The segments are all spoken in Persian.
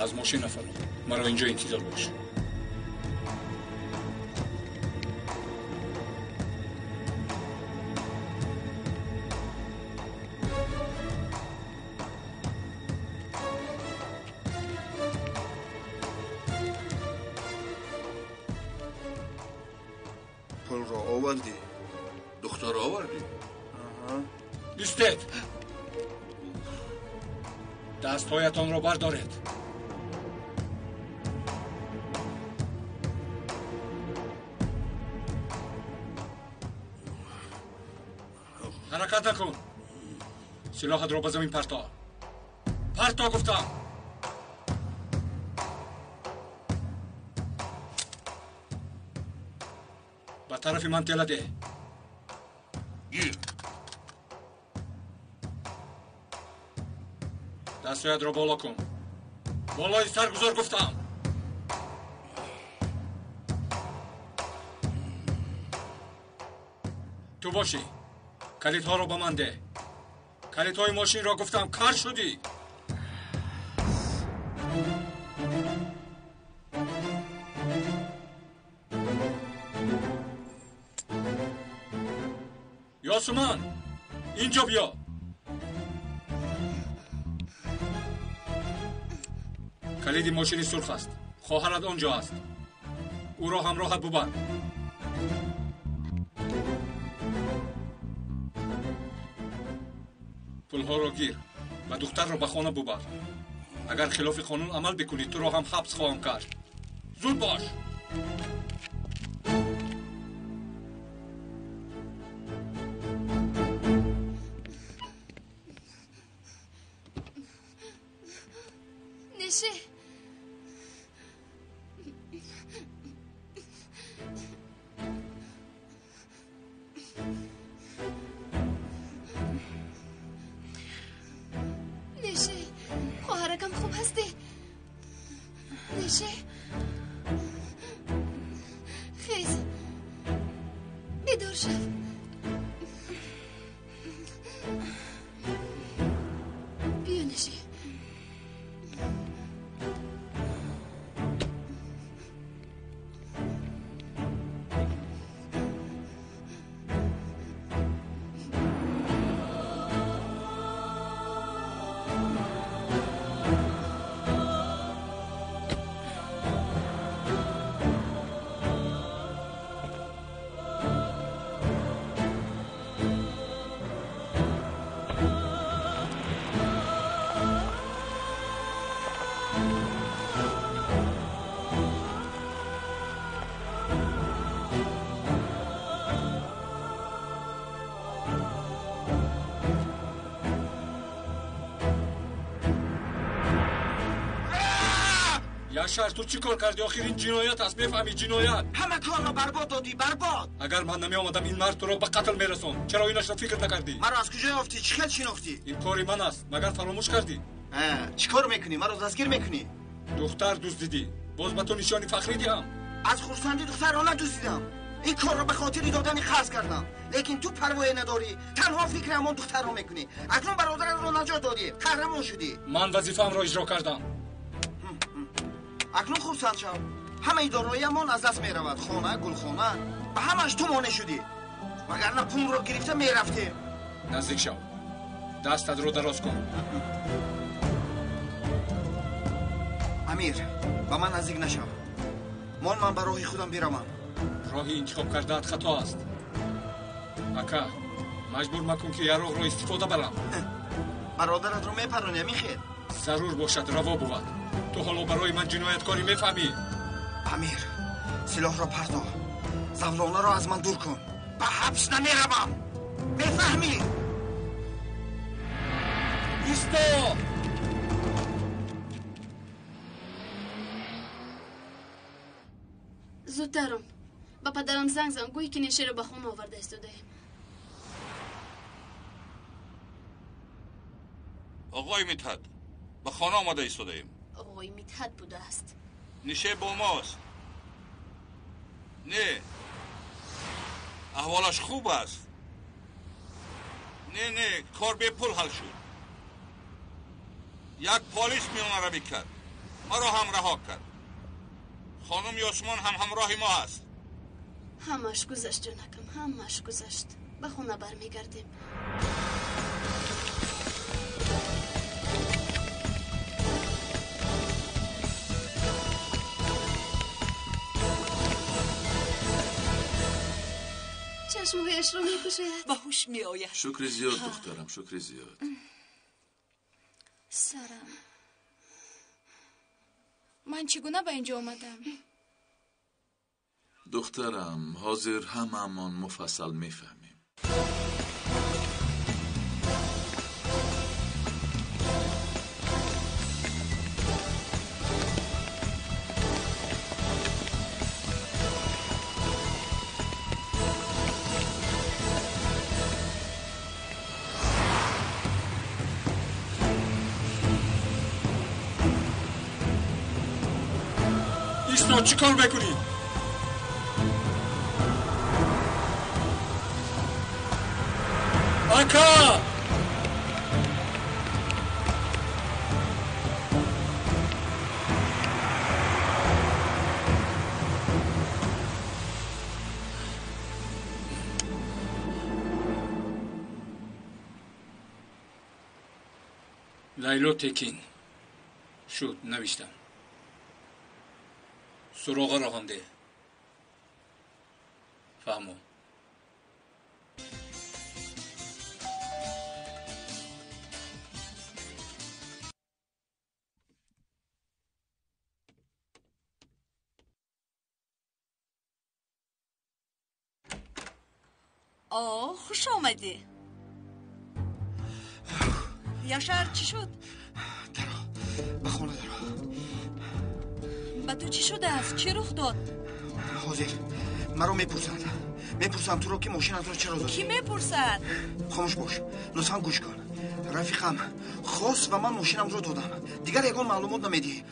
از ماشین نفرم. مرا اینجا انتظار باش. پول را آوردی؟ دختر آوردی؟ ایستید. دستهایتان را بردارید. حرکت نکن. سلاحت را به زمین پرتا. پرتا گفتم. به طرف من تله ده. گیر. دستهایت را بالا کن. بالای سر گذار گفتم. تو باشی. کلیدها را به من ده. کلیدهای ماشین را گفتم کار شدی. یاسومن اینجا بیا. کلید ماشین سرخ است. خواهرت آنجا است. او را همراهت ببر. پولها را گیر و دختر را به خانه ببر. اگر خلاف قانون عمل بکنی تو را هم حبس خواهم کرد. زود باش. نشه نشه خواهرکم خوب هستی؟ نشه خیز بیدار شو. بیا نشه. یاشار تو چی کار کردی؟ آخر این جنایت است. میفهمی جنایت؟ همه کار را برباد دادی. برباد. اگر من نمی آمدم این مرد تو را به قتل میرسون. چرا اینش را فکر نکردی؟ مرا از کجا یافتی؟ چی خیلی شناختی؟ این کاری من است. مگر فراموش کردی؟ چی کار میکنی؟ مرا دستگیر میکنی؟ دختر دزدیدی. باز به تو نشانی فخری دیم. از خرسندی دختر را ندزدیدم. این کار را به خاطر دادن خرج کردم. لیکن تو پروایی نداری. تنها فکر همان دختر را میکنی. اکنون برادر را نجات دادی. قهرمان شدی. من وظیفه‌ام را اجرا کردم. اکنون خرسند شو. همه دارایی‌مان از دست میرود. خانه، گلخانه، به همش تو مانع شدی. وگرنه پول را گرفته میرفتیم. نزدیک شو. دستت رو دراز کن. امیر، به من نزدیک نشو. من به راهی خودم بیرم. راهی انتخاب کرده‌ات خطا است. اکا مجبور مکن که یاروغ را استفاده برم. برادرت رو میپرونی میخیر. ضرور باشد روا بود. تو حالا برای من جنایتکاری میفهمی؟ امیر، سلاح را پرتا. زولانه را از من دور کن. به حبس نمیروم. میفهمی؟ ایستا! زودترم. با پدرم زنگ زن گویی که نشه رو به خونه آورده ایستاده. آقای میتحت به خانه آمده ایستاده ایم. آقای میتحت بوده است. نشه با ماست. نه احوالش خوب است. نه کار به پول حل شد. یک پالیس میونه را بکرد. ما را هم رها کرد. خانم یاسمان هم همراه ما است. همش گذشت جانکم، همش گذشت. به خونه برمیگردیم. چشمهایش رو میکشد. به هوش میآید. شکر زیاد دخترم، شکر زیاد. سرم. من چگونه به اینجا آمدم؟ دخترم حاضر هممان مفصل میفهمیم. ایسنا چی کار بکنی؟ آکا! لیلا تکین شد، نوشتم. سراغ رقم ده. فهمو. خوش آمدی. یاشار چی شد؟ درا به خونه درا. به تو چی شده است؟ چی رخ داد؟ حاضر مرا میپرسند تو رو که ماشین از رو چرا دادی؟ کی میپرسد؟ خاموش باش، لطفا گوش کن. رفیقم خواست و من ماشینم رو دادم. دیگر یگان معلومات نمیدی.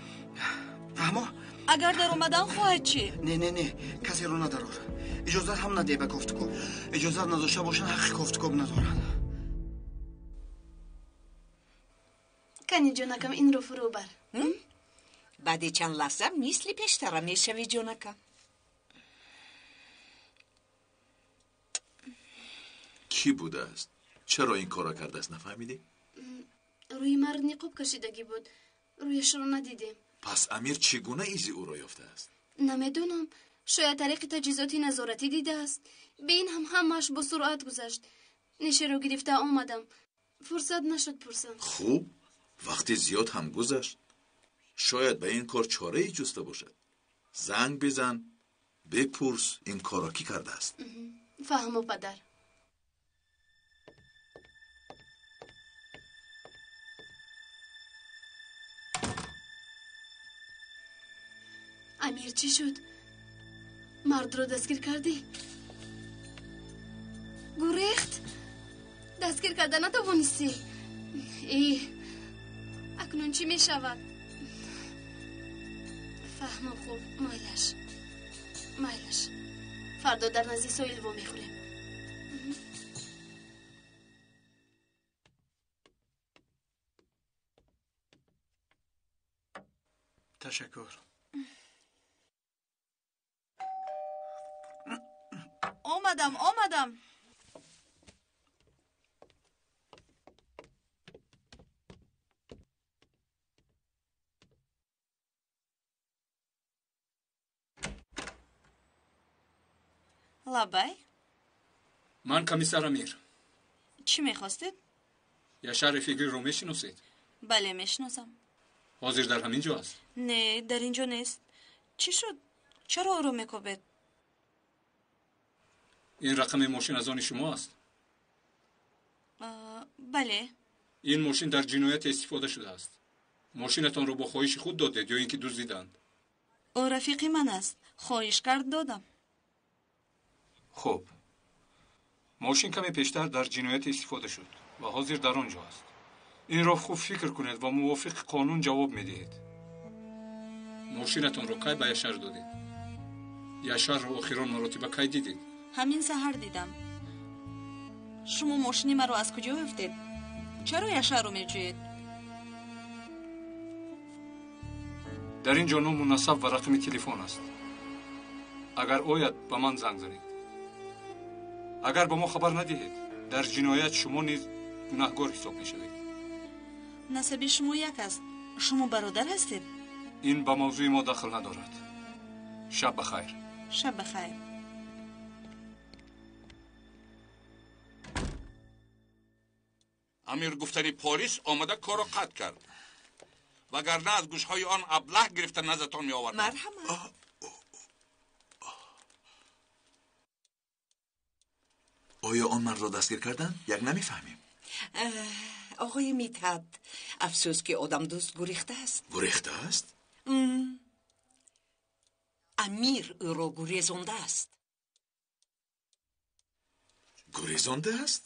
فهمو؟ اگر در اومدن خواهد چی؟ نه کسی رو ندارد. اجازه هم نده به گفتگو. اجازه نداشته باشن حق گفتگو ندارن. کنی جانکم این رو فرو بر. بعد چند لحظه مثل پیشتر میشوی جانکم. کی بوده است؟ چرا این کارا کرده است نفهمیدی؟ روی مرد نقاب کشیدگی بود. رویش رو ندیدیم. پس امیر چگونه ایزی او را یافته است؟ نمیدونم. شاید طریق تجهیزاتی نظارتی دیده است. به این همش با سرعت گذشت. نشه رو گرفته آمدم. فرصت نشد پرسم. خوب، وقتی زیاد هم گذشت. شاید به این کار چاره ای جسته باشد. زنگ بزن، بپرس این کارا کی کرده است. فهمو پدر. امیر چی شد؟ مرد رو دستگیر کردی؟ گریخت؟ دستگیر کرده نتوانستی؟ اکنون چی می شود؟ فهمم خوب. مایلش فردا در نزدی سویل و میخوریم. تشکر. آمدم. لبای؟ من کمیسر امیر. چی میخواستید؟ یاشار فکری رو میشناسید؟ بله میشناسم. حاضر در همین جا است؟ نه در اینجا نیست. چی شد؟ چرا او رو میکوبید؟ این رقم ماشین از آن شما است؟ بله. این ماشین در جنایت استفاده شده است. ماشینتان رو با خواهش خود دادید یا اینکه دزدیدند؟ او رفیقی من است. خواهش کرد دادم. خب ماشین کمی پیشتر در جنایت استفاده شد و حاضر در آنجا است. این را خوب فکر کنید و موافق قانون جواب میدهید. ماشینتان رو کی به یاشار دادید؟ یاشار رو آخرین مرتبه کی دیدید؟ همین سحر دیدم. شما ماشین من رو از کجا گرفتید؟ چرا یاشار رو میجویید؟ در اینجا نام مناسب و رقم تلفن است. اگر آید به من زنگ زنید. اگر به ما خبر ندهید در جنایت شما نیز گناهکار حساب میشوید. نسبی شما یک است. شما برادر هستید؟ این به موضوع ما دخل ندارد. شب بخیر. شب بخیر. امیر گفتنی پلیس آمده کارو قطع کرد. وگرنه از گوشهای آن ابله گرفته نزدتان می آورد. مرحمت. آیا آن من را دستگیر کردن؟ یک نمیفهمیم. آقای میتحد، افسوس که آدم دوست گریخته است. گریخته است؟ امیر او را گریزانده است. گریزانده است؟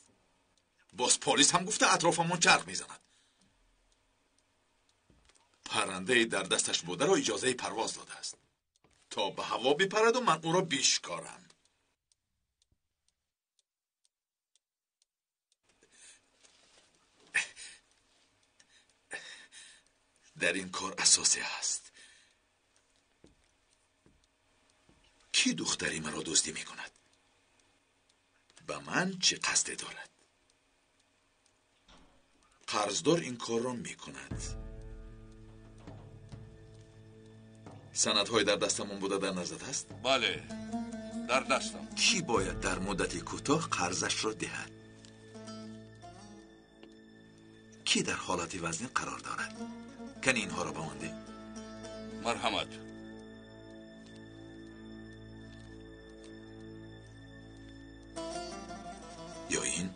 باز پلیس هم گفته اطرافمون چرخ میزند. پرنده در دستش بوده را اجازه پرواز داده است تا به هوا بپرد و من او را بیشکارم. در این کار اساسی است. کی دختری مرا دزدی می کند؟ به من چه قصد دارد؟ قرضدار این کار را می کند. سندهای در دستمون بوده در نظرت است؟ بله، در دستم. کی باید در مدتی کوتاه قرضش را دهد؟ کی در حالت وزنی قرار دارد؟ کنی اینها را به من ده. مرحمت. یا این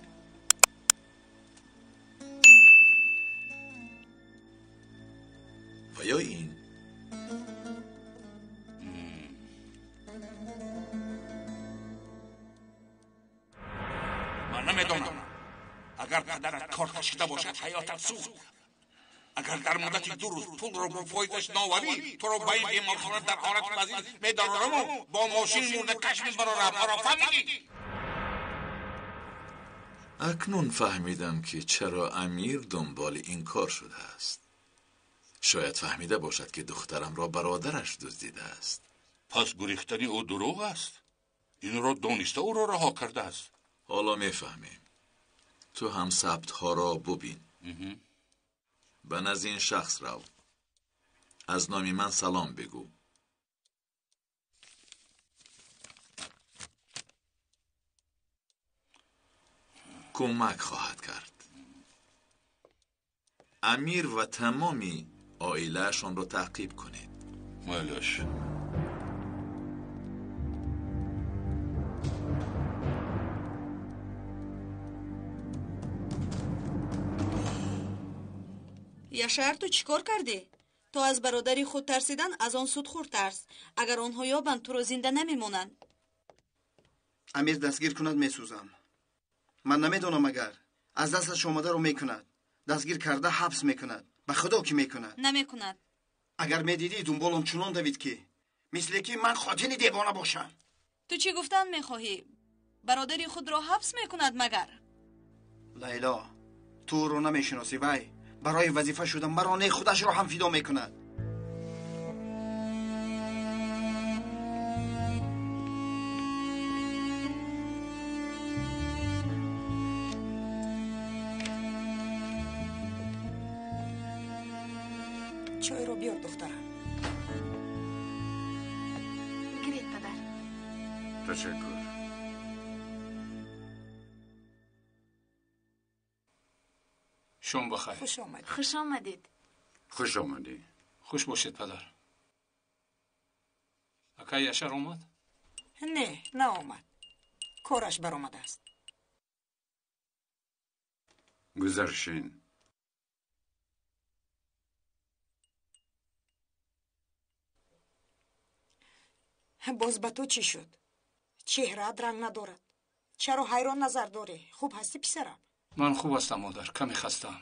و یا این. من نمیدونم. اگر پدرت کار کشیده باشد حیاتت سوخت. اگر در مدت 2 روز پول رو با فایدش ناوری تو رو به این بیمارخانه در حالت وزیر میدارم و با ماشین مرده کش میبرارم. آرا فهمیدی؟ اکنون فهمیدم که چرا امیر دنبال این کار شده است. شاید فهمیده باشد که دخترم را برادرش دزدیده است. پس گریختنی او دروغ است. این را دانسته او را رها کرده است. حالا میفهمیم. تو هم ثبت ها را ببین. به نزد این شخص رو. از نام من سلام بگو. کمک خواهد کرد. امیر و تمامی عائله‌شان را تعقیب کنید. مالش. یاشار تو چیکار کردی؟ تو از برادری خود ترسیدن از آن سود خورد ترس. اگر آنها یابند تو رو زنده نمیمونند. امیر دستگیر کند میسوزم. من نمیدونم اگر از دستش آمده رو میکند. دستگیر کرده حبس میکند. به خدا کی میکند؟ نمیکند. اگر میدیدی دنبالم چنان دوید که مثل که من خاطر دیوانه باشم. تو چی گفتن میخواهی؟ برادری خود را حبس میکند مگر؟ لیلا، تو رو نمیشناسی وای. برای وظیفه شدم مرانه خودش رو هم فدا میکند. چای رو بیار دخترم. گرید پدر. تشکر. شما بخیر. خوش آمدید. خوش آمدید. خوش آمدی. خوش باشید پدر. اکا یاشار اومد؟ نه آمد. کارش برآمده است. گذرشین. باز به تو چی شد؟ چهره‌ات رنگ ندارد. چرا حیران نظر داری؟ خوب هستی پسرم؟ من خوب هستم مادر. کمی خستم.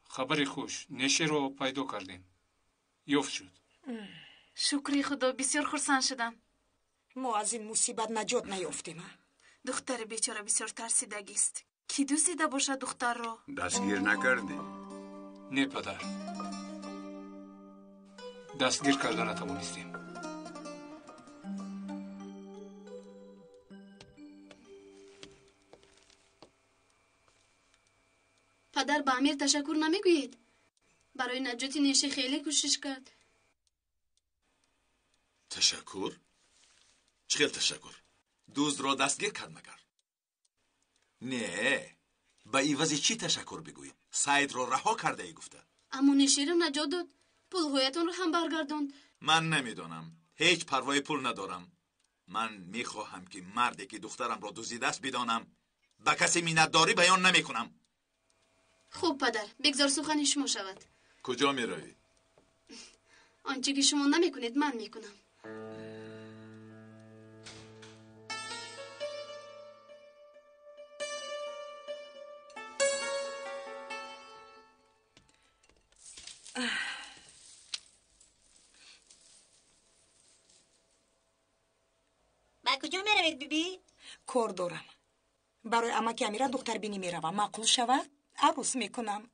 خبری خوش. نشه رو پیدا کردیم. یافت شد. شکری خدا، بسیار خرسند شدم. ما از این مصیبت نجات نیافتیم. دختر بیچاره بسیار ترسیدگی است. کی دوزیده باشد دختر را؟ دستگیر نکردی؟ نه پدر. دستگیر کرده نتوانستیم. پدر به امیر تشکر نمیگوید؟ برای نجات نیشه خیلی کوشش کرد. تشکر؟ چه تشکر؟ دوز را دستگیر کرد مگر؟ نه، به ایوازی چی تشکر بگویید؟ سعید را رها کرده ای گفته. اما نیشه را نجات داد، پولهایتون رو هم برگرداند. من نمیدانم، هیچ پروای پول ندارم. من میخواهم که مردی که دخترم را دزدیده است بدانم. به کسی منتداری بیان نمیکنم. خوب پدر، بگذار سخن شما شود. کجا میروی؟ آنچه که شما نمیکنید من میکنم. با کجا میروید بیبی؟ کار دارم. برای امک امیره دختر بینی میروم. معقول شود عروس میکنم.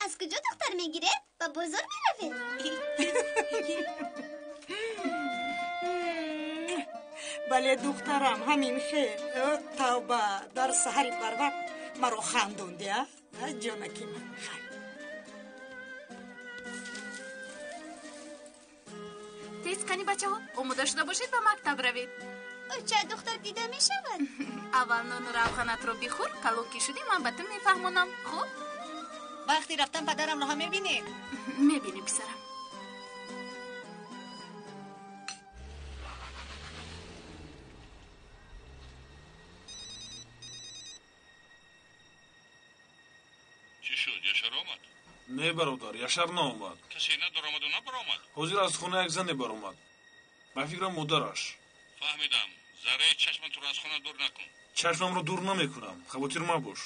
از کجا دختر میگیره؟ با بزرگ میروید. بله دخترم همین خیر. توبه در سحری بر وقت مرا خندوندی جانکی من. تیز کنی بچه ها، امو داشته باشید به مکتب روید. چه دختر دیده می شود؟ اول نان روغنت رو بخور، کلوکی شدی من به تو میفهمونم. خوب؟ وقتی رفتم پدرم رو هم میبینی؟ میبینی پسرم. چی شد؟ یاشار آمد؟ نه برادر، یاشار نامد. کسی ندار آمد و نبر آمد؟ حاضر از خونه یک زن بر آمد. من فکرم مادرش. فهمیدم. ذره چشم تو رو از خونه دور نکن. چشمم رو دور نمیکنم. خواطر مباش.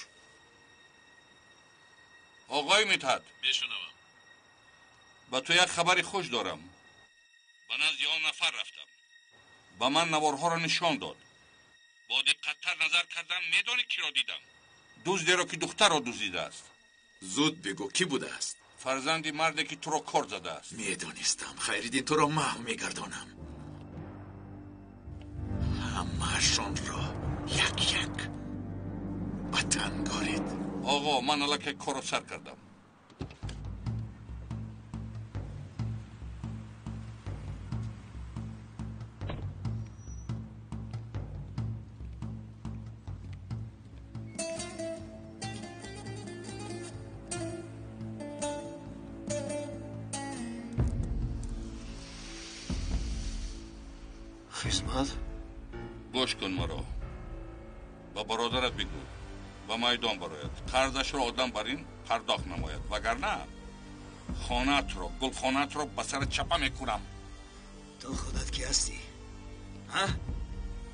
آقای میتاد، میشنوم. با تو یک خبری خوش دارم. به نزد آن نفر رفتم. با من نوارها را نشان داد. با دقت‌تر نظر کردم میدانی کی را دیدم. دزدی را که دختر را دزدیده است. زود بگو کی بوده است؟ فرزندی مردی که تو را کار زده است. میدانستم. خیریدین تو را محو میگردانم. همه‌شان را یک یک به تنگارید. آقا من الکی کار را سر کردم. خدمت؟ گوش کن مرا. با برادرت بگو و میدان براید. قرضش را آدم برین پرداخت نماید. وگرنه خانت را، گلخانت را به سر چپه میکنم. تو خودت کی هستی؟ ها؟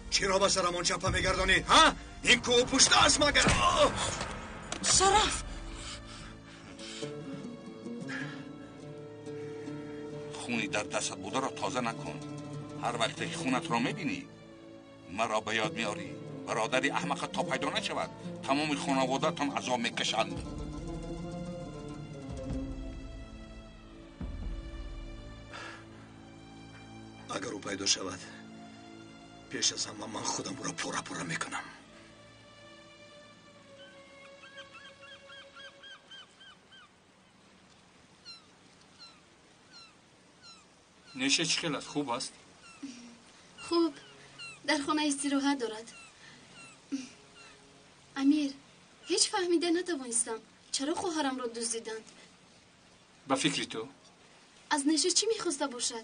چرا به سرمان چپه میگردانی؟ ها؟ این کو پشت است مگر؟ صرف خونی در دستت بوده را تازه نکن. هر وقت که خونت را میبینی مرا به یاد میاری. برادری احمق تا پیدا نشود تمام خانواده تان عذاب میکشند. اگر او پیدا شود پیش از همه من خودم را پورا پورا میکنم. نیشه چی خیلی است؟ خوب است؟ خوب، در خانه استراحت دارد. امیر، هیچ فهمیده نتوانستم چرا خواهرم را دزدیدند. به فکری تو؟ از نیشه چی میخواسته باشد؟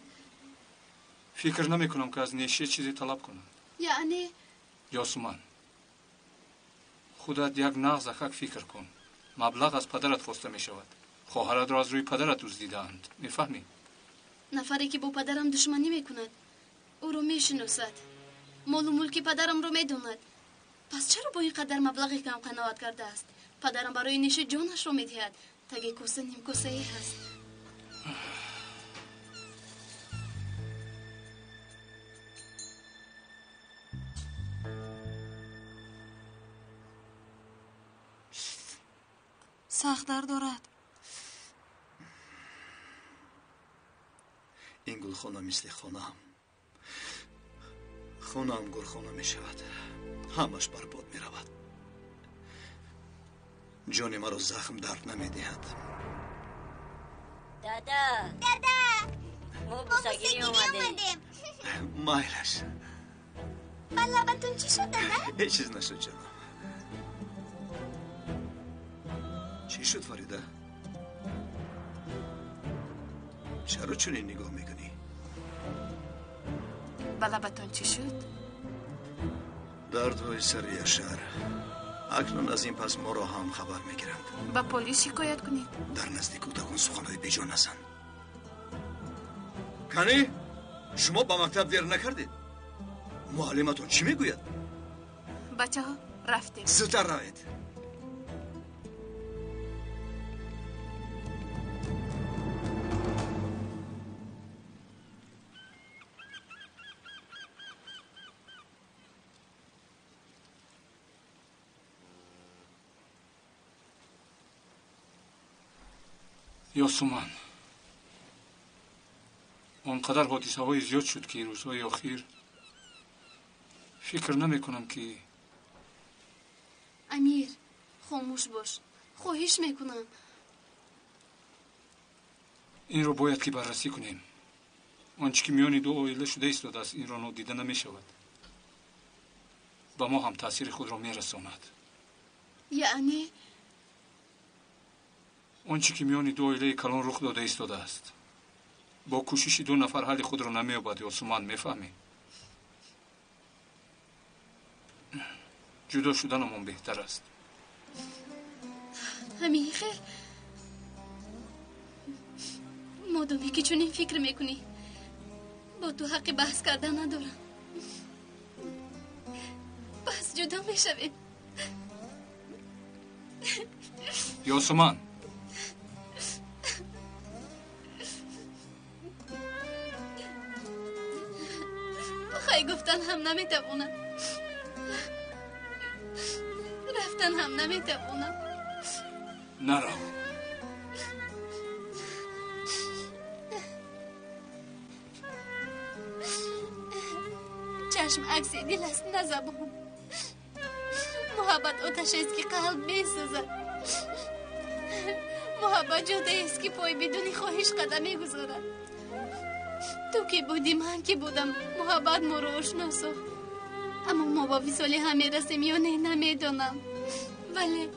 فکر نمی کنم که از نیشه چیزی طلب کنم. یعنی یاسومان، خودت یک نغز خک فکر کن. مبلغ از پدرت خواسته می شود. خواهرت را از روی پدرت دزدیدند. میفهمی؟ نفری که با پدرم دشمنی میکند او رو میشناسد. مال و ملک پدرم رو میداند. پس چرا با این قدر مبلغی کم قناعت کرده است؟ پدرم برای نیشه جانش رو میدهد. تگه کوسه نیم کوسه ای هست. سخت درد دارد. گلخانه مثل خانم خونم گلخانه می شود همش برباد می رود جان مرا زخم درد نمی دهد دادا ما بوسگیری اومدیم مایلش من لبتون چی شد دادا؟ هیچ چیز نشد جانم چی شد فریده؟ چرا چنین نگاه میکنی؟ با لبتون چی شد؟ دردهای سر یشار اکنون از این پس ما را هم خبر میگیرند با پلیس شکایت کنید در نزد کودکان سخنهای بیجا نزن کنی شما با مکتب دیر نکردید معلمتون چی میگوید بچه ها رفتیم زودتر روید یاسومان آنقدر حادثه های زیاد شد که روزهای اخیر فکر نمی کنم که امیر خاموش باش خواهش میکنم این رو باید که بررسی کنیم آنچه که میان دو عائله شده ایستاده است این را نادیده نمی شود با ما هم تاثیر خود را می رساند یعنی آنچه که میان دو عائله کلان رخ داده ایستاده است با کوشش دو نفر حل خود را نمی‌یابد یاسومان میفهمی جدا شدنمان بهتر است همین خیر مادامی که چون این فکر میکنی با تو حق بحث کردن ندارم بس جدا میشویم یاسومان خیلی گفتن هم نمیتوانم رفتن هم نمیتوانم نرو چشم عکس دل است نه زبان محبت آتش است که قلب میسوزد محبت جاده است که پای بدون خواهش قدم میگذارد تو که بودی من که بودم محبت ما رو آشنا ساخت اما ما با وصال هم میرسیم یا نه نمیدانم ولی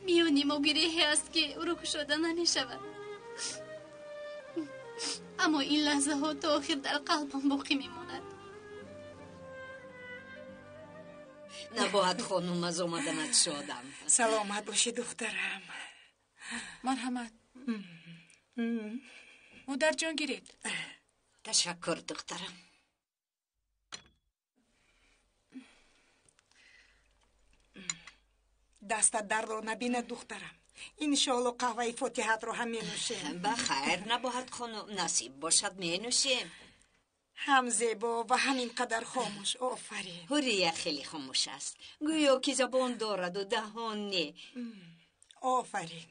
میانی ما گریهی است که رو کشاده نمیشود اما این لحظه ها تا آخر در قلبم باقی میماند نباید خانوم از آمدنت شادم سلامت باشی دخترم مرحمت مادر جان گیرید تشکر دخترم دستت درد رو نبینه دخترم انشالله قهوه فاتحت رو هم مینوشیم بخیر نباید خانوم نصیب باشد مینوشیم هم زیبا و همین قدر خاموش آفرین هوریه خیلی خاموش است گویا که زبان دارد و دهان نه آفرین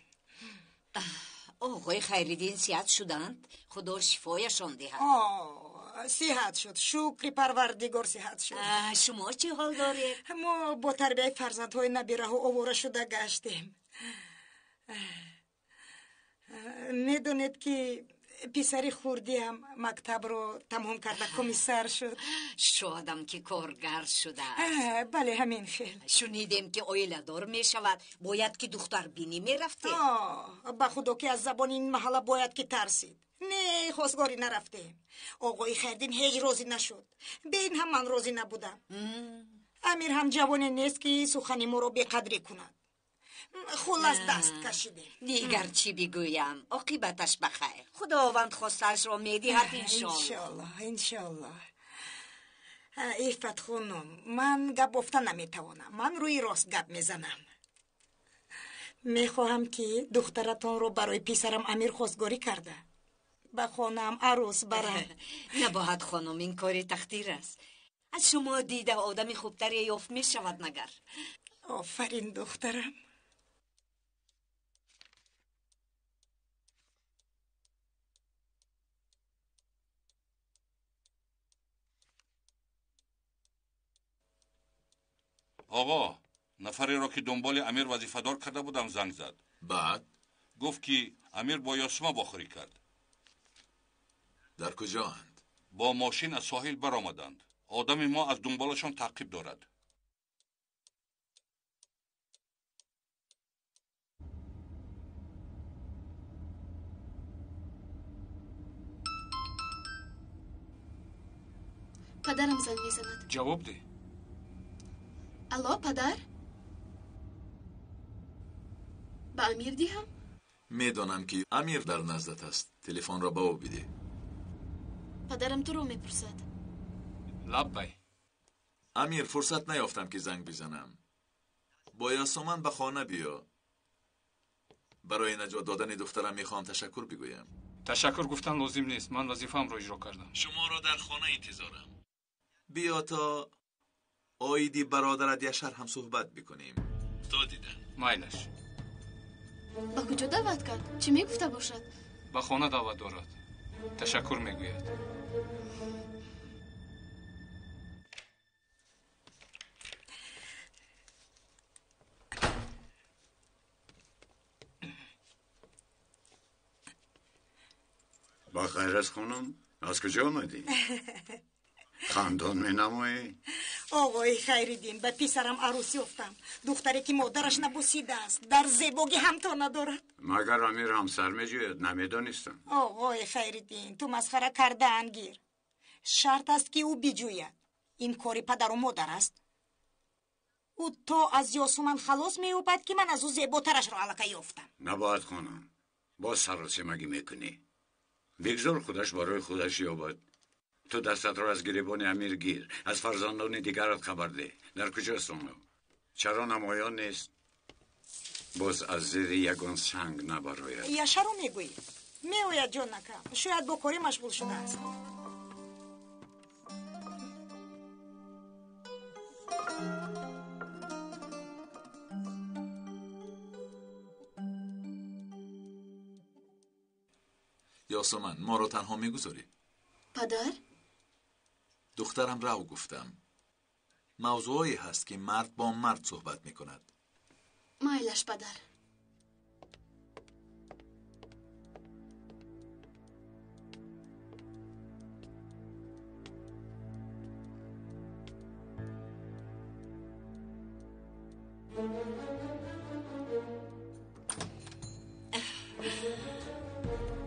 آقای خیریدین صحت شدند خدا شفایشان دهد صحت شد شکر پروردگار صحت شد شما چه حال دارید ما با تربیت فرزندهای نبیره و آواره شده گشتیم میدونید که پسری خوردی هم مکتب رو تمام کرده کمیسر شد شادم که کارگر شده بله همین خیل شنیدیم که عائله دار می شود باید که دختر بینی می رفته با خدا که از زبان این محله باید که ترسید نه خواستگاری نرفتیم آقای خیردین هیچ روزی نشد به این هم من روزی نبودم امیر هم جوانی نیست که سخنی ما رو بقدری کند خلاص دست کشیده دیگر چی بگویم عاقبتش بخیر خداوند خواستش را میدهد انشالله عفت خانم من گپ گفتن نمیتوانم من روی راست گپ میزنم میخواهم که دخترتان رو برای پسرم امیر خواستگاری کرده به خانم عروس برم نباید خانم این کاری تقدیر است از شما دیده آدمی خوبتری یافت می شود مگر آفرین دخترم آقا نفری را که دنبال امیر وظیفه‌دار کرده بودم زنگ زد. بعد گفت که امیر با یاسمه باخوری کرد. در کجااند؟ با ماشین از ساحل برآمدند. آدم ما از دنبالشان تعقیب دارد. پدرم زنگ میزند. جواب ده. الو پدر؟ با امیر دیهم؟ میدانم که امیر در نزدت است. تلفن را به او بده. پدرم تو رو میپرسد. لبی. امیر فرصت نیافتم که زنگ بزنم. با یاسمن به خانه بیا. برای نجات دادن دخترم میخوام تشکر بگویم. تشکر گفتن لازم نیست. من وظیفه‌ام را اجرا کردم. شما را در خانه انتظارم. بیا تا آیدی برادرت یشر هم صحبت بکنیم. تا دیدن. مایلش. با کجا دعوت کرد؟ چی میگفته باشد؟ با خانه دعوت دارد. تشکر میگوید. با خیر است خانم. از کجا آمدی؟ خاندان می نمایی؟ آقای خیریدین به پسرم عروسی افتم. دختری که مادرش نبوسیده است در زیباگی هم تا ندارد. مگر امیر همسر می جوید؟ نمیدانستم. آقای خیریدین تو مسخره کرده انگیر. شرط است که او بجوید. این کاری پدر و مادر است. او تا از یاسمن خلاص میوبد که من از او زیباترش را علقه یافتم. نباید خانم. با سررسی مگی میکنی؟ بگذار خودش برای خودش یابد. تو دستت را از گریبان امیر گیر. از فرزندان دیگرت خبر ده. در کجاست اونو؟ چرا نمایان نیست؟ باز از زیر یگان سنگ نبراید. یشر رو میگویی. میوید جان نکم. شاید با کاری مشغول شده است. یاسمن ما رو تنها میگذاری؟ پدر؟ دخترم رو گفتم. موضوعی هست که مرد با مرد صحبت میکند. مایلش پدر.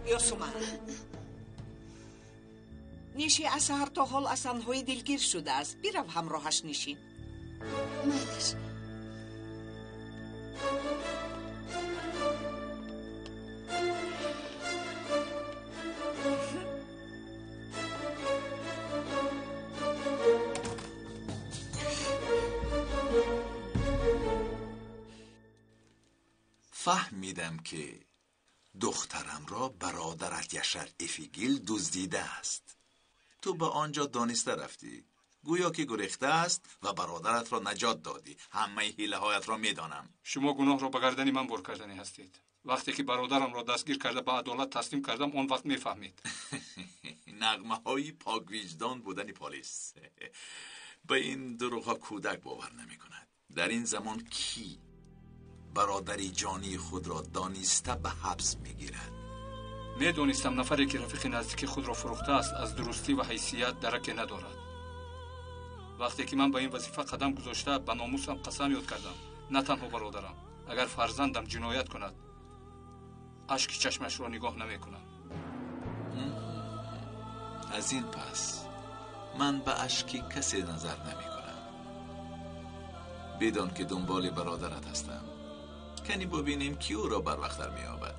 یاسمن نیشی از سحر تا حال از تنهایی دلگیر شده است. بیرو همراهش نشین. مایلش. فهمیدم که دخترم را برادرت یشر افیگیل دزدیده است. تو به آنجا دانسته رفتی. گویا که گریخته است و برادرت را نجات دادی. همه حیله هایت را میدانم. شما گناه را به گردن من بر کردنی هستید. وقتی که برادرم را دستگیر کرده به عدالت تسلیم کردم آن وقت میفهمید. نغمه های پاک وجدان بودن پلیس. به این دروغ کودک باور نمی کند. در این زمان کی برادری جانی خود را دانسته به حبس میگیرد؟ میدونستم نفری که رفیق نزدیک خود را فروخته است از درستی و حیثیت درک ندارد. وقتی که من به این وظیفه قدم گذاشته به ناموسم قسم یاد کردم نه تنها برادرم اگر فرزندم جنایت کند اشک چشمش را نگاه نمی کنم. از این پس من به اشکی کسی نظر نمی کنم. بدان که دنبال برادرت هستم. کنی ببینیم کی او را بر وقت می آبد.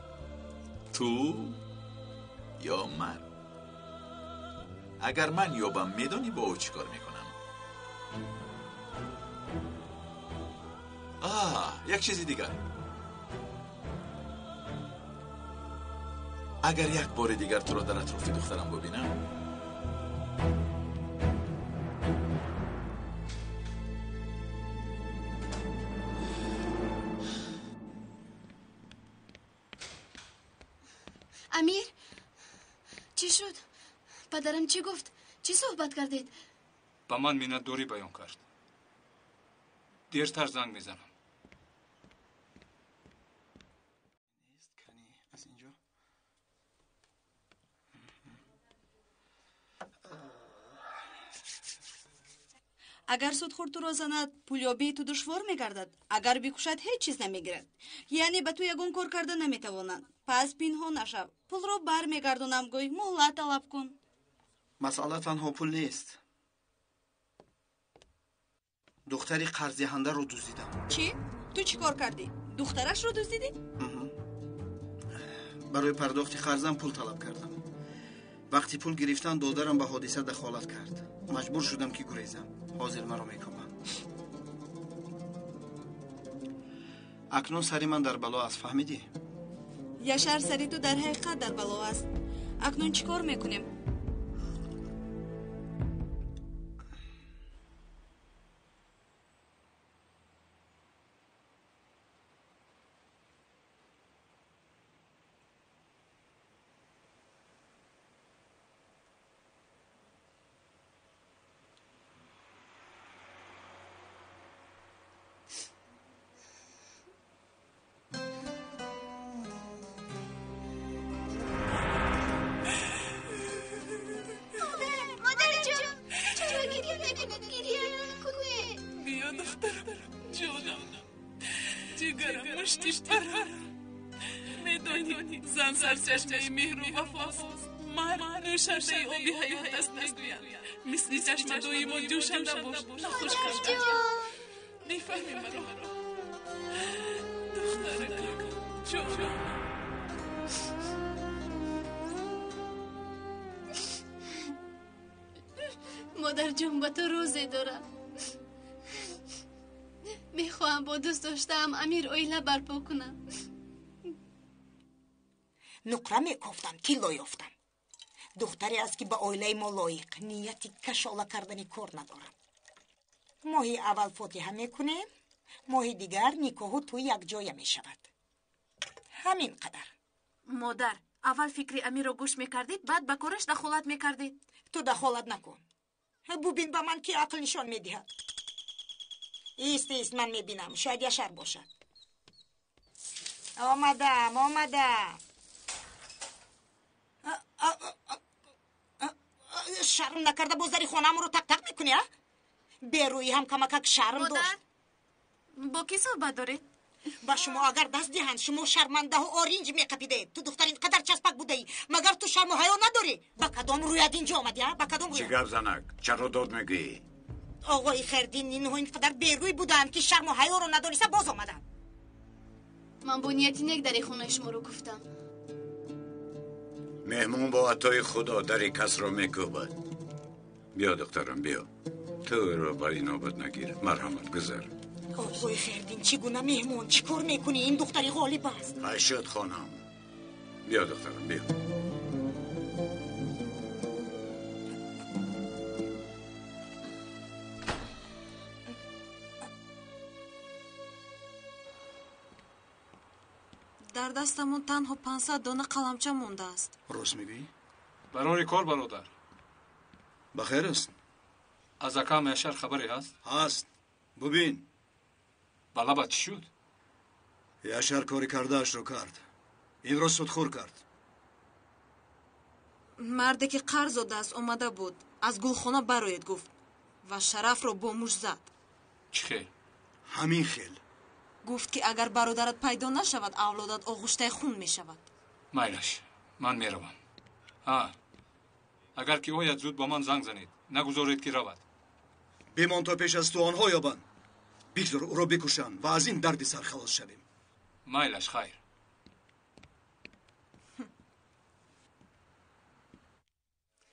تو یا من؟ اگر من یابم میدانی با او چی کار میکنم؟ یک چیزی دیگر. اگر یک بار دیگر تو را در اطراف دخترم ببینم امیر چی شد؟ پدرم چی گفت؟ چی صحبت کردید؟ با من منتداری بیان کرد. دیرتر زنگ میزنم. از اینجا اگر سودخور تو را زند پولیابی تو دشوار میگردد. اگر بکشد هیچ چیز نمیگیرد. یعنی به تو یگون کار کرده نمیتوانند. پس پنهان نشو. پول رو بر میگردونم گوی مهلت طلب کن. مسئله تنها پول نیست. دختری قرض دهنده رو دزدیدم. چی؟ تو چی کار کردی؟ دخترش رو دزدیدی؟ برای پرداخت قرضم پول طلب کردم. وقتی پول گرفتن دادرم به حادثه دخالت کرد. مجبور شدم که گریزم. حاضر مرا میکنم. اکنون سری من در بلا است، فهمیدی؟ یشار سری تو در حقیقت در بلا است. اکنون چی کار میکنیم؟ سرچشمه مهر و وفاست. مرد نوشنده آبی حیات است نگویم. مثل چشم دوی ما جوشنده باش. نخوش کردن میفهمی مرا دختر جان. مادر جان با تو روزی دارم. میخواهم با دوست داشتم امیر اویله برپا کنم. نقره میکفتم تیلا یافتم. دختری است که به اویله ما لایق نیتی کشاله کردنی کار ندارم. ماهی اول فاتحه میکنیم، ماهی دیگر نیکاهو توی یک جای میشود. همین قدر. مادر اول فکری امیر رو گوش میکردید بعد به کارش دخالت میکردید. تو دخالت نکن. ببین به من که عقل نشان میدهد. ایست من میبینم. شاید یشار باشد. آمدم. شرم نکرده باز داری خانم رو تک تک میکنی؟ بیرویی هم کمک شرم داشت. با کی صحبت دارید؟ با شما اگر دست دهند شما شرمنده و آرینج میقپیده. تو دختر اینقدر چسبک بوده ای مگر تو شرم و حیا نداری؟ با کدام روی از اینجا آمدی؟ با کدام روی؟ چی گپ زنک؟ چرا داد میگی؟ آقای خردین اینها اینقدر بیروی بودند که شرم و حیا رو ندانسته باز آمدن. من با نیتی نک در خونه شما رو گفتم. مهمون با عطای خدا در کس را میکوبد. بیا دخترم بیا. تو رو با این آباد نگیر. مرحمت گذر. آقای خردین چگونه مهمون چی کار میکنی؟ این دختری غالب است. هشت خانم. بیا دخترم بیا. در دستمون تنها 500 دانه قلمچه مونده است. راست میگی؟ برای کار برادر. بخیر است. از اکام یشار خبری هست؟ هست. ببین. بالا چی شد؟ یشار کاری کردهش رو کرد. این را سودخور کرد. مردی که قرض و دست اومده بود از گلخانه برایت گفت و شرف رو با موش زد. چی خیل؟ همین خیل. گفت که اگر برادرت پیدا نشود اولادت آغشته خون می شود. مایلش من میروم. اگر که باید زود با من زنگ زنید نگذارید که رود. بمان تا پیش از تو آنها یابند. بگذار او را بکشند و از این درد سر خلاص شویم. مایلش خیر.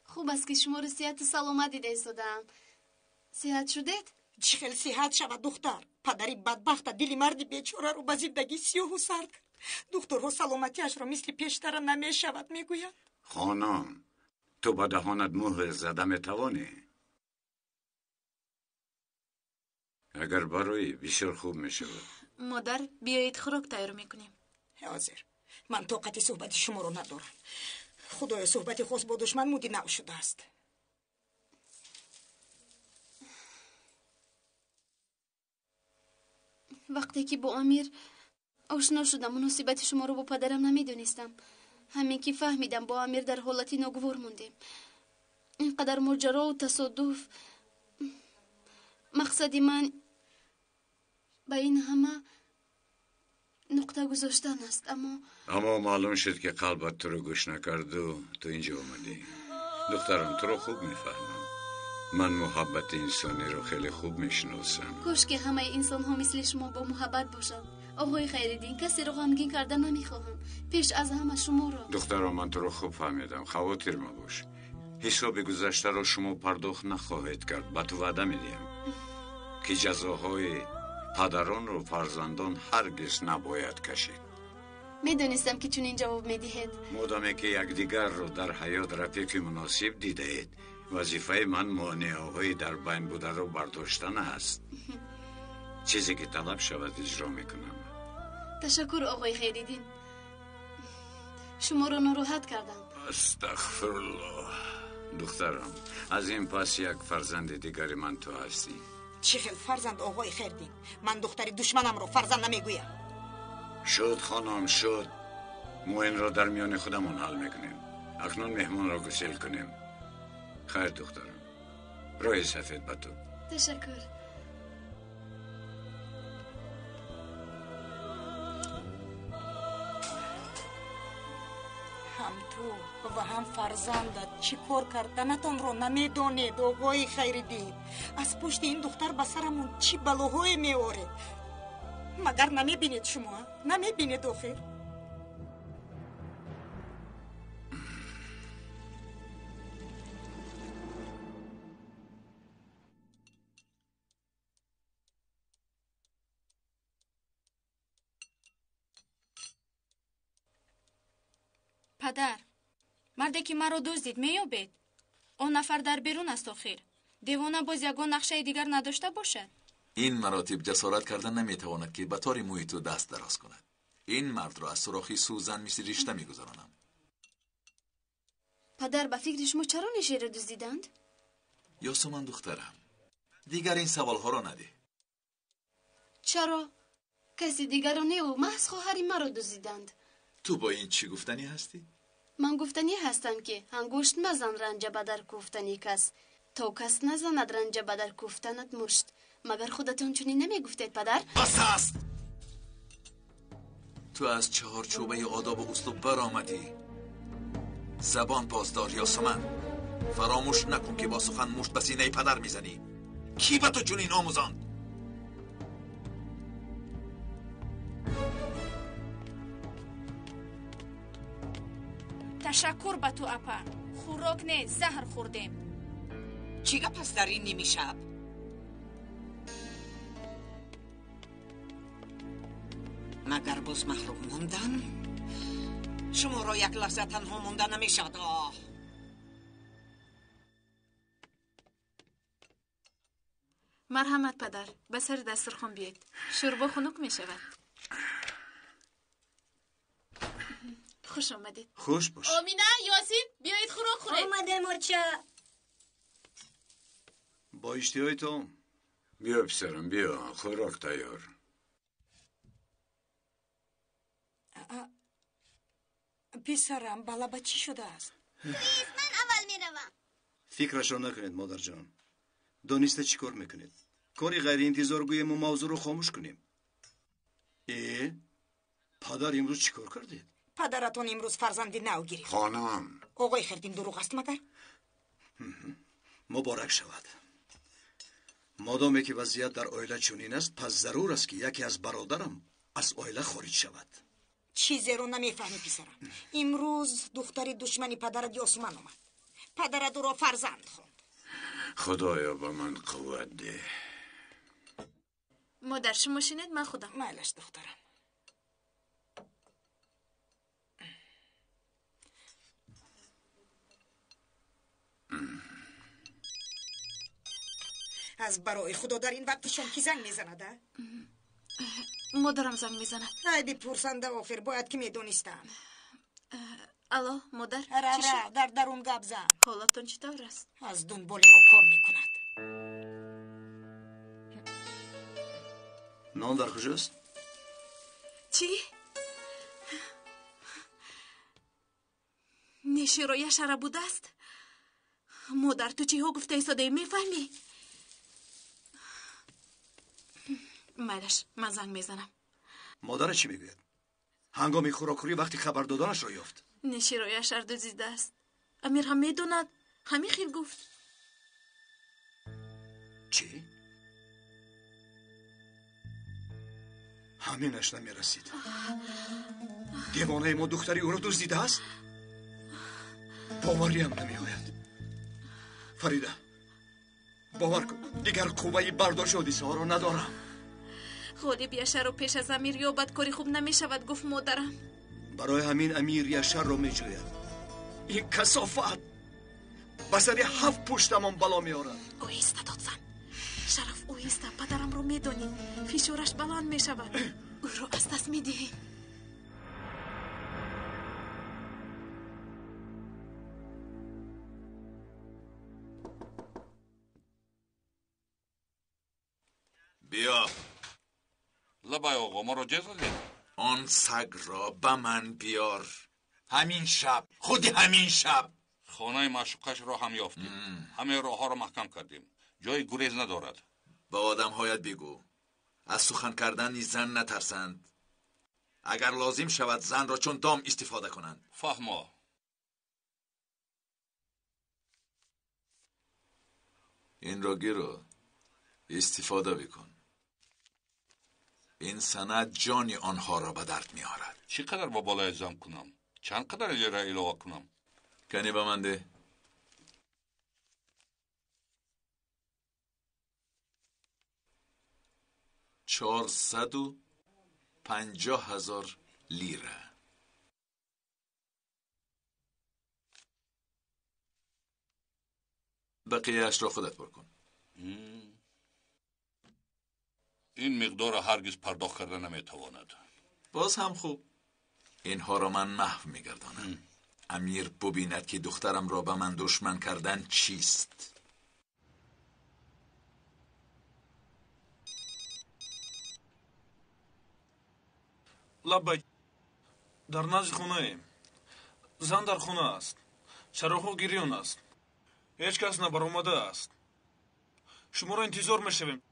خوب است که شما رو صحت سلامت دیده ایستادم. صحت شدید؟ چه خیلی صحت شود دختر. پدری بدبخت دلی مردی بیچاره رو به زندگی سیاه و سرد. دکترها سلامتیش را مثل پیشتر نمی شود میگوید. خانم تو با دهانت مهر زده میتوانی؟ اگر برای بسیار خوب میشود. مادر بیایید خوراک تیار میکنیم. حاضر. من طاقت صحبت شما رو ندارم. خدای صحبت خاص با دشمن مودی نو شده است. وقتی که با امیر آشنا شدم مناسبت شما رو با پدرم نمیدونستم. همین که فهمیدم با امیر در حالتی ناگوار موندیم. اینقدر ماجرا و تصادف. مقصد من به این همه نقطه گذاشتن است. اما معلوم شد که قلبت تو رو گوش نکرد و تو اینجا اومدی. دخترم تو رو خوب میفهمم. من محبت انسانی رو خیلی خوب میشناسم. کاش که همه انسان ها مثل شما با محبت باشند. آقای خیرالدین، کسی رو غمگین کردن نمیخواهم. پیش از همه شما رو. دخترم من تو رو خوب فهمیدم. خواطر مباش. حساب گذشته رو شما پرداخت نخواهید کرد. به تو وعده میدیم که جزاهای پدران و فرزندان هرگز نباید کشید. میدونستم که چون این جواب میدهید. مادامی که یکدیگر رو در حیات رفیق مناسب دیدید، وظیفه من مانعه‌های در بین بوده رو برداشتن است. چیزی که طلب شود اجرا میکنم. تشکر آقای خیرالدین. شما رو ناراحت کردم. استغفرالله. دخترم، از این پس یک فرزند دیگری من تو هستی. چی خیل فرزند آقای خیرالدین؟ من دختری دشمنم رو فرزند نمیگویم. شد خانم شد. ما این را در میان خودمون حل میکنیم. اکنون مهمان را گسیل کنیم. خیر دخترم، راه سفید به تو. تشکر. هم تو و هم فرزندت چی کار کردنتان رو نمیدونید آقای خیرالدین. از پشت این دختر به سرمون چی بلاهای میاره. مگر نمیبینید شما؟ نمیبینید آخر؟ پدر، مردی که مرا دزدید میابید. آن نفر در بیرون است آخر. دیوانه باز یگان نقشه دیگر نداشته باشد. این مراتب جسارت کردن نمیتواند که به طور محیط و دست دراز کند. این مرد را از سوراخی سوزن مثل ریشته میگذرانم. پدر، به فکر شما چرا نشه را دزدیدند؟ یاسمن دخترم، دیگر این سوالها را نده. چرا؟ کسی دیگرانه و محض خواهر مرا دزدیدند. تو با این چی گفتنی هستی؟ من گفتنی هستم که انگشت مزن رنج بدر کوفتنی کس، تا کس نزند رنج بدر کوفتنت مشت. مگر خودتون چنین نمیگفتید پدر؟ بس است! تو از چهارچوبه آداب و اسلوب برآمدی. زبان بازدار یاسمن. فراموش نکن که با سخن مشت به سینه پدر میزنی. کی به تو چنین آموزاند؟ تشکر به تو اپا. خوراک نه، زهر خوردیم. چیگه پس در این نیمی شب؟ مگر باز محروم موندن؟ شما را یک لحظه تنها موندن نمیشد. مرحمت پدر، به سر دسترخوان بیایید. شوربا خنک می شود. خوش آمدید. خوش باش. آمینه، یاسین، بیایید خوراک خورید. آمده مرچه. با اشتیای تو. بیا پسرم بیا، خوراک تیار. پسرم بالا چی شده است؟ من اول میروم. فکرش را نکنید مادر جان. دانسته چی کار میکنید؟ کاری غیر انتظار گویم و موضوع رو خاموش کنیم. پدر امروز چی کار کردید؟ پدرتون امروز فرزندی نو گرفت. خانم آقای خیرالدین دروغ است مگر؟ مبارک شود. مادامی که وضعیت در عائله چنین است، پس ضرور است که یکی از برادرم از عائله خارج شود. چیزی رو نمیفهمی پسرم. امروز دختری دشمنی پدرت یاسمن اومد. پدرت او را فرزند خواند. خدایا به من قوت ده. مادر شما شینید، من خودم. مالش دخترم. از برای خدا در این وقت شما کی زنگ میزنده؟ مادرم زنگ میزند. هایدی پرسنده آخر باید که میدونستم. الو مادر، چی شد؟ در درون گپ زن. حالتون چطور است؟ از دنبال ما کار میکند. نان در کجاست؟ چی؟ نشی رو یشاره بوده است؟ مادر تو چی ها گفته ایستاده میفهمی؟ مالش من زنگ میزنم. مادر چی میگوید؟ هنگامی خوراکوری وقتی خبر دادنش را یافت. نشی رو یشار دزدیده است. امیر هم میدوند. همین خیر گفت. چی؟ همینش نمیرسید. دیوانه ما دختری او را دزدیده است؟ باوریم نمیآید. فریده باور کن دیگر قوه برداشت حادثه ها را ندارم. غالب یشر رو پیش از امیر یابد کاری خوب نمیشود گفت مادرم. برای همین امیر یشر را میجوید. این کثافت بسری 7 پشتمان بلا میارد. اویسته دادزن شرف اویسته پدرم رو میدونی فشارش بلند میشود. او رو از دست میدهی. بیا لبای آقا ما رو جزدید. آن سگ را به من بیار. همین شب خودی همین شب. خانه معشوقش را هم یافتیم. همه راه ها را محکم کردیم. جای گریز ندارد. به آدم هایت بگو از سخن کردن زن نترسند. اگر لازم شود زن را چون دام استفاده کنند. فهما. این را گیرو استفاده بکن. این سند جانی آنها را به درد می آرد. چقدر با بالای زم کنم؟ چند قدر اجاره علاوه کنم؟ کنی به من ده. 450,000 لیره. بقیه‌اش را خودت بکن. این مقدار هرگز پرداخت کردن نمیتواند. باز هم خوب. اینها را من محو میگردانم. امیر ببیند که دخترم را به من دشمن کردن چیست. لبک در نزد خونه ایم. زن در خونه است. چراغ گریون است. هیچ کس نبرآمده است. شما را انتظار میشویم.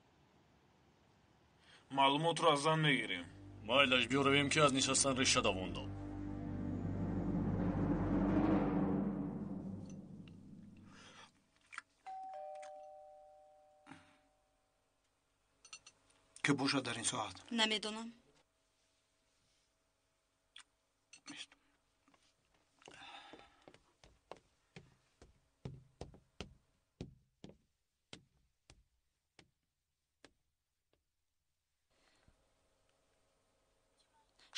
معلومات را از زن میگیریم. مایلش بیارویم که از نشستن ریشه دوانده. که باشد در این ساعت؟ نمیدونم.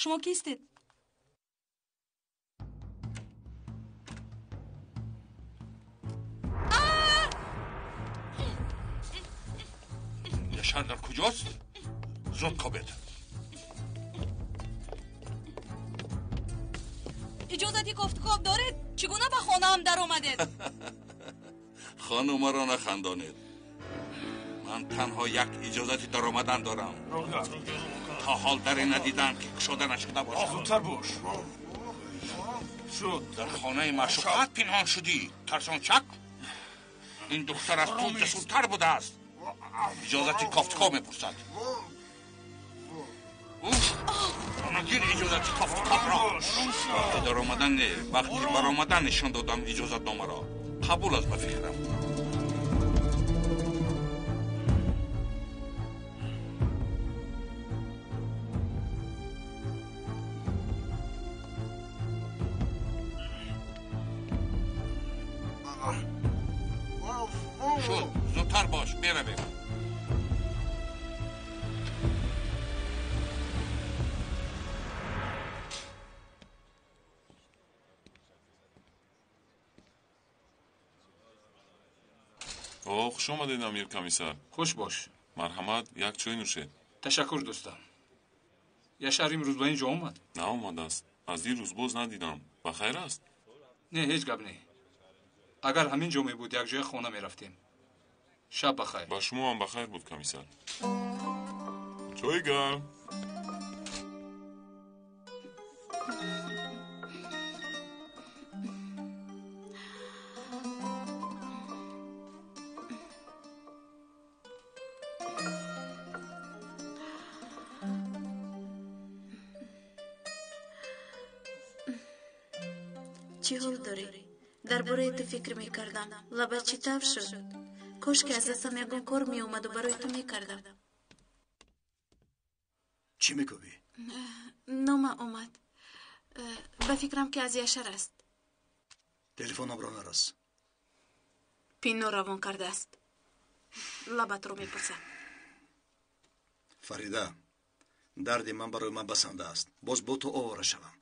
شما کیستید؟ یشر در کجاست؟ زود کابید. اجازتی گفتگو دارید؟ چگونه به خانه هم در آمدید؟ خانم را نخندانید. من تنها یک اجازتی در آمدن دارم. تا حال در این ندیدم که کشاده نشده باشد. زودتر باش. شد. در خانه معشوقت پنهان شدی. ترسان چک؟ این دختر از تو جسورتر بوده است. اجازتی کافتکا میپرسد. گیر اجازتی کافتکا را. که در آمدن نه. وقتی بر آمدن نشان دادم اجازت نامه را. قبول است به فکرم. شد زودتر باش برویم. خوش آمدید امیر کمیسر. خوش باش. مرحمت یک چای نوشید. تشکر دوستم. یشر امروز به اینجا آمد؟ نه آمده است. از این روز باز ندیدم. بخیر است؟ نه هیچ گپ نه. اگر همین جا می بود یک جای خانه می رفتیم. شب بخیر. با شما هم بخیر بود کمیسر. چویگم چی حال داری؟ درباره تو فکر میکردم. لبت چی تب شد؟ کاش که از دستم یکون کار می اومد و برای تو میکردم. چی میگویی؟ نام اومد. به فکرم که از یشر است. تلفنم را نرس. پینو روان کرده است. لبت رو میپسم. فریده، دردی من برای من بسنده است. باز با تو آواره شوم.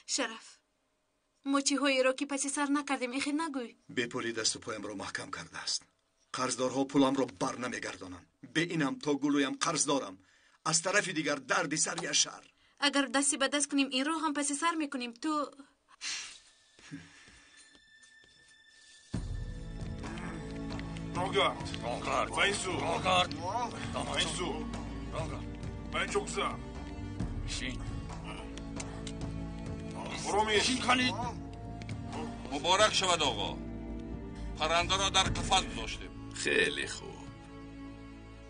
شرف، ما چی‌هایی را که پسی سر نکردیم ایخی نگوی. به پولی دست و پایم را محکم کرده است. قرضدارها پولم را بر نمیگردانند. به اینم تا گلویم قرض دارم. از طرف دیگر دردی سر یشر. اگر دستی به دست کنیم این را هم پسی سر میکنیم. تو Rogart. Vaysu. Rogart. Vaysu. من چوکزم. بشین. برو بشین کنید. مبارک شود آقا. پرنده را در قفس گذاشتیم. خیلی خوب.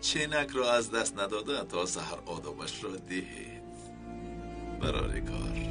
چینک را از دست نداده تا سحر آدمش را دهید. برای کار.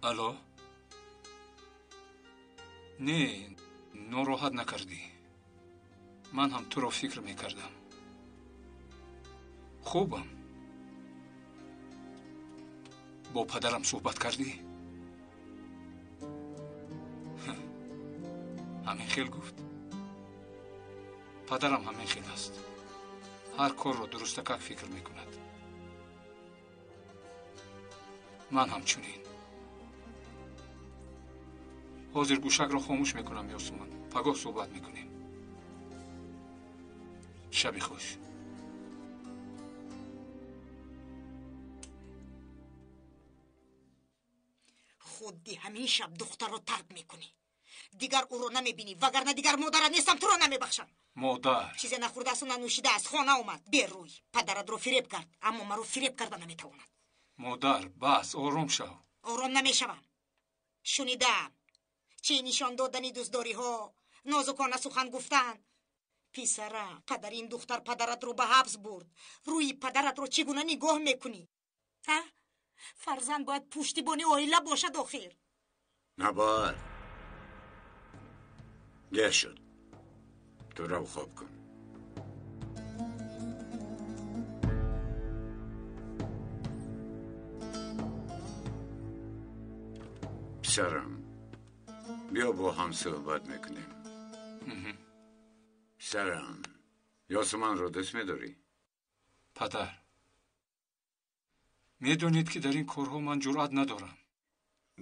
الو نه ناراحت نکردی من هم تو رو فکر میکردم خوبم با پدرم صحبت کردی همین خیل گفت پدرم همین خیل است هر کار رو درستکک فکر میکند من همچنین حاضر گوشک را خاموش میکنم یاسمان پگاه صحبت میکنیم شبی خوش خودی همین شب دختر رو ترک میکنی دیگر او رو نمیبینی وگرنه دیگر مادرت نیستم تو رو نمیبخشم مادر چیزی نخورده است و ننوشیده است خانه اومد بیروی پدرت رو فریب کرد اما من رو فریب کرده نمیتواند مادر بس آرام شو آرام نمیشوم شنیدم چه نشان دادنی دوستداری ها نازکانه سخن گفتن پسرم پدر این دختر پدرت رو به حبس برد روی پدرت رو چگونه نگاه میکنی فرزند باید پشتیبانی عائله باشد آخر نباید گه شد تو رو خواب کن پسرم بیا با هم صحبت میکنیم پسرم یاسمان رو دست میداری؟ پدر میدونید که در این کارها من جرأت ندارم.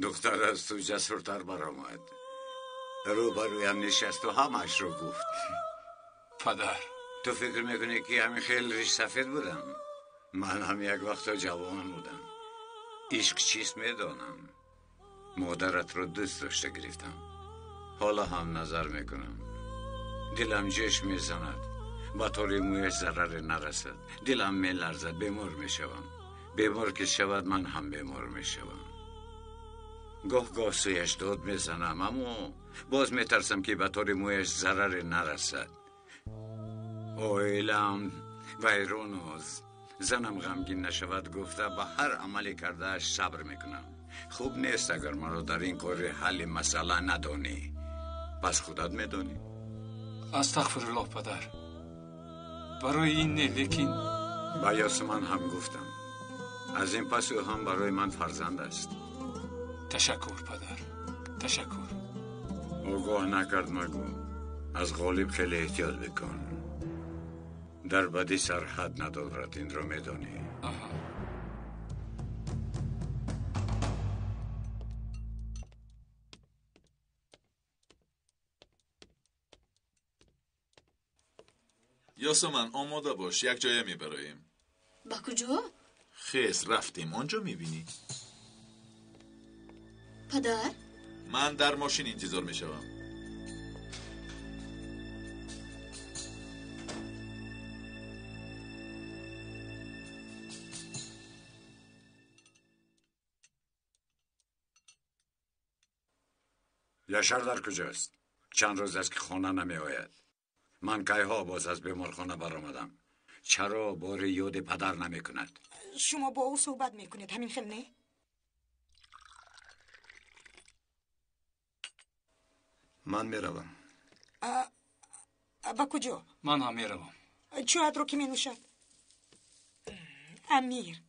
دختر از تو جسورتر برآمد. روبرویم نشست و همش رو گفت. پدر، تو فکر میکنی که همین خیلی ریش سفید بودم؟ من هم یک وقتا جوان بودم. عشق چیست میدانم. مادرت رو دوست داشته گرفتم. حالا هم نظر میکنم. دلم جشن میزند. با طور مویش ضرر نرسد. دلم میلرزد، بیمار میشوم. بیمار که شود من هم بیمار میشوم. گاه سویش داد میزنم، اما باز میترسم که به طور مویش ضرر نرسد. اویلم ویرون و زنم غمگین نشود گفته به هر عملی کردهش صبر میکنم. خوب نیست اگر مرا در این کار حل مسئله ندانی. پس خودت میدانی. استغفرالله پدر، برای این نه، لیکن با یاسمان هم گفتم از این پس او هم برای من فرزند است. تشکر پدر، تشکر. آگاه نکرد مگو. از غالب خیلی احتیاط بکن. در بدی سرحد ندارد، این رو میدانی. یاسمن آماده باش، یک جایه میبراییم. با کجا؟ خیس رفتیم آنجا میبینی. پدر؟ من در ماشین انتظار میشوم. یاشر در کجاست؟ چند روز است که خانه نمی آید. من کایها باز از بیمارخانه برآمدم. چرا بار یاد پدر نمی کند؟ شما با او صحبت میکنید همین خیلی نه؟ من میروم. با کجا؟ من هم میروم. چوهد رو که می نوشد؟ امیر،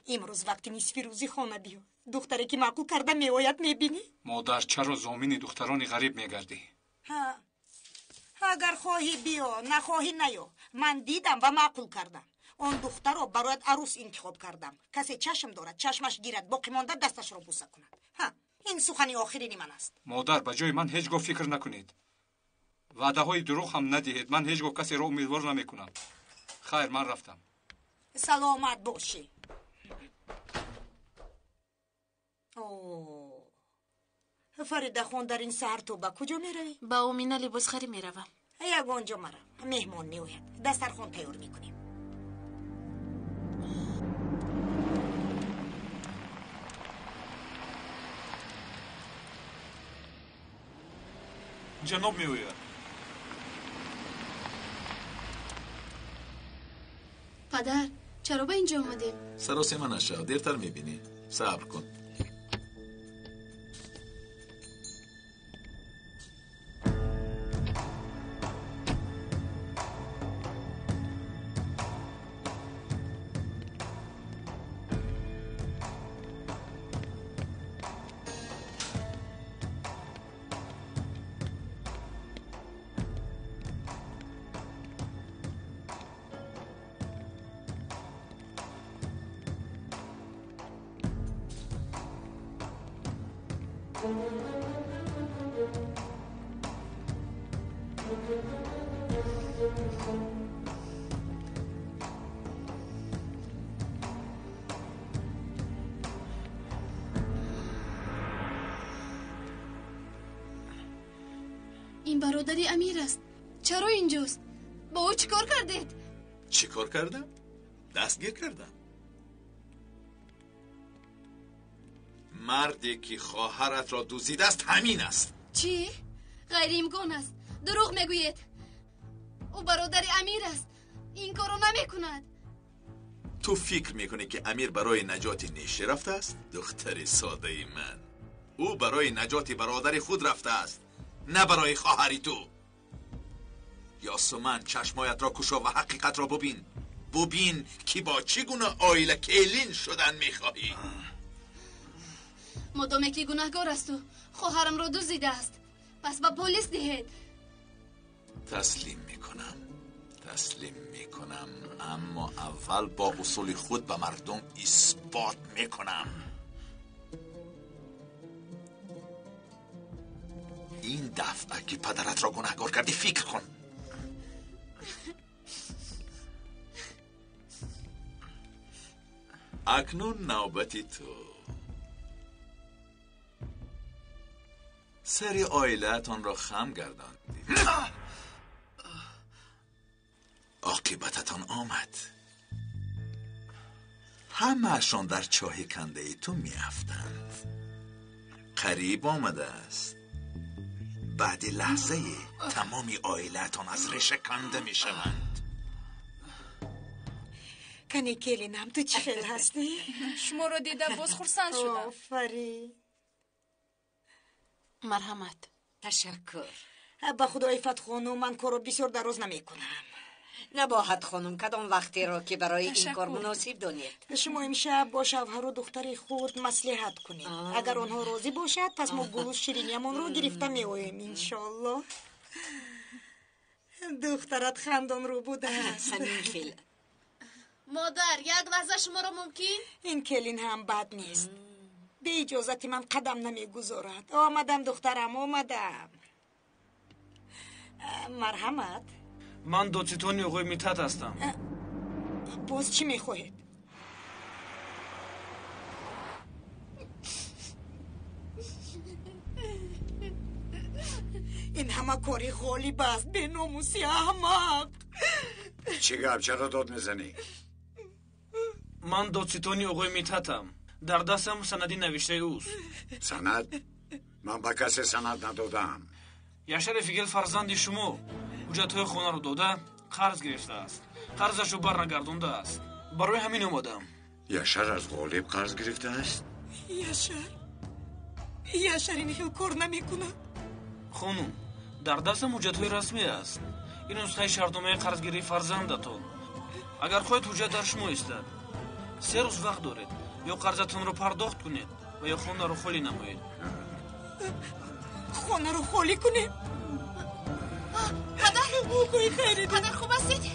امروز وقتی نیست فیروزی خانه بیا. دختری که معقول کرده می آید میبینی؟ مادر، چرا زامین دختران غریب میگردی؟ اگر خواهی بیا، نخواهی نیا. من دیدم و معقول کردم. اون دختر رو برایت عروس انتخاب کردم. کسی چشم دارد چشمش گیرد، باقی مانده دستش رو بوسه کند. این سخنی آخرین من است. مادر، به جای من هیچ گاه فکر نکنید. وعده های دروغ هم ندهید. من هیچ گاه کسی رو امیدوار نمیکنم. خیر، من رفتم. سلامت باشی. فریده خون در این سهر تو با کجا میروی؟ با اومینا لباس خری میروم. یک آنجا مرا مهمان میوید. دسترخوان تیار میکنیم. جناب میوید. پدر، چرا به اینجا اومدیم؟ سراسیمه نشو، دیرتر میبینی. صبر کن. این برادری امیر است. چرا اینجاست؟ با او چیکار کردید؟ چیکار کردم؟ دستگیر کردم. مردی که خواهرت را دزدیده است همین است. چی؟ غیر امکان است. دروغ میگویید. او برادر امیر است. این کارو نمیکند. تو فکر میکنی که امیر برای نجات نیشه رفته است؟ دختر ساده من، او برای نجات برادر خود رفته است، نه برای خواهری تو. یاسمن، چشمایت را کشا و حقیقت را ببین. ببین که با چگونه آیله کلین شدن میخواهی. مدام که گناهگار است و خواهرم را دزدیده است، پس با پلیس دهید. تسلیم میکنم. تسلیم میکنم، اما اول با اصول خود به مردم اثبات میکنم. این دفعه که پدرت را گناهکار کردی فکر کن. اکنون نوبتی تو. سری عائله‌تان را خم گرداندی، عاقبتتان آمد. همه‌شان در چاه کنده تو میافتند. قریب آمده است بعد لحظه تمامی عائله‌تان از ریشه کنده میشوند. کنی کلینم تو چی خیل هستی؟ شما رو دیدم باز خرسند شدم. آفرین. مرحمت. تشکر. با خدای فتح خانم من کارو بسیار دراز نمی کنم. نباید خانم کدام وقتی را که برای این کار مناسب دانید. شما امشب با شوهر و دختر خود مصلحت کنید. اگر آنها راضی باشد پس ما گل و شیرینیمان رو گرفته می آییم انشالله. دخترت خندان رو بوده است. همین خیلی. مادر یک لحظه شما رو ممکن؟ این کلین هم بد نیست. به اجازتی من قدم نمیگذارد. آمدم دخترم آمدم. مرحمت. من دوچتونی آقای میتت هستم. باز چی میخواهید؟ این همه کاری غالب است. به ناموسی احمق. چی گپ؟ چرا داد میزنی؟ من دوچتونی آقای میتتم. در دستم سندی نوشته اوست. سند؟ من به کسی سند ندادم. یاشر فیگل فرزند شما حجت‌های خانه رو داده قرض گرفته است. قرضش رو برنگردونده است. برای همین اومدم. یاشر از غالب قرض گرفته است؟ یاشر این خیل کار نمی کند. خانم در دستم حجت‌های رسمی است. این نسخه شرطنامه قرضگیری فرزندتون. اگر خواهید حجت در شما استد 3 روز وقت دارید. یا قرضتون رو پرداخت کنید و یا خانه رو خالی نمایید. خانه رو خالی کنید؟ پدر خوب هستید؟